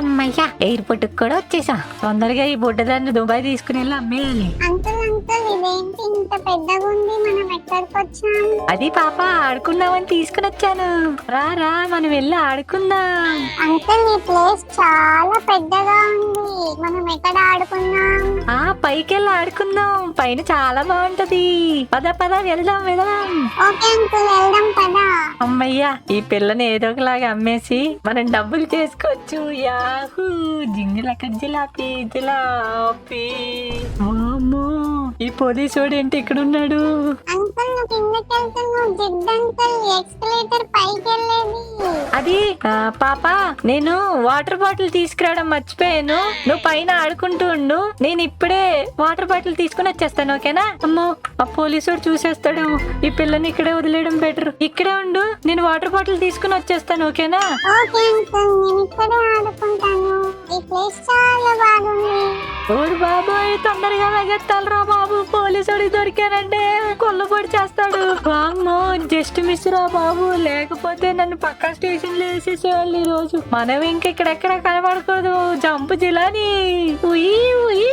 అమ్మయ్యా ఎయిర్పోర్ట్ కూడా వచ్చేసా. తొందరగా ఈ బుడ్డదాన్ని దుబాయ్ తీసుకుని వెళ్ళి అమ్మేయాలి. అంకుల్ అంకుల్ ఇదేంటి ఇంత పెద్దగా ఉంది, మనం ఎక్కడికి వచ్చాం? అది పాప ఆడుకుందామని తీసుకుని వచ్చాను. రా రా మనం వెళ్ళి ఆడుకుందాం. అంకుల్ ఈ ప్లేస్ చాలా పెద్దగా ఉంది, మనం ఎక్కడ ఆడుకుందాం? ఆ పైకి వెళ్ళి ఆడుకుందాం, పైన చాలా బాగుంటది. పద పద వెళ్దాం వెళ్దాం. ఓకే అంకుల్ వెళ్దాం పదా. అమ్మయ్యా ఈ పిల్లని ఏదో ఒకలాగా అమ్మేసి మనం డబ్బులు చేసుకోవచ్చు. యాహూ జింగిల కజ్జిలాపి జిలాపి. వామ్మో ఈ పోలీసోడు ఏంటి ఇక్కడ ఉన్నాడు? అంకుల్ నువ్వు కిందకి వెళ్తున్నావు, జిడ్ అంకుల్ ఎక్స్కలేటర్ పైకి వెళ్ళేది. అది పాప నేను వాటర్ బాటిల్ తీసుకురావడం మర్చిపోయాను. నువ్వు పైన ఆడుకుంటూ ఉండు, నేను ఇప్పుడే వాటర్ బాటిల్ తీసుకుని వచ్చేస్తాను. ఓకేనా? అమ్మో ఆ పోలీసుడు చూసేస్తాడు. ఈ పిల్లని ఇక్కడే వదిలేయడం బెటర్. ఇక్కడే ఉండు, నేను వాటర్ బాటిల్ తీసుకుని వచ్చేస్తాను. ఓకేనా? ఓకే అంకుల్ నేను ఇక్కడే ఆడుకుంటాను, ఈ ప్లేస్ చాలా బాగుంది. ఓరు బాబాయ్ తొందరగా వెగెత్తాలరా బాబు, పోలీసుడి దొరికానంటే కొల్లబడి చేస్తాడు. వామ్మో జస్ట్ మిస్ రా బాబు, లేకపోతే నన్ను పక్క స్టేషన్ లో వేసేసేవాళ్ళు ఈ రోజు. మనం ఇంకెక్కడెక్కడ కనబడకూడదు. జంపు జిలాని ఉయ్ ఉయ్.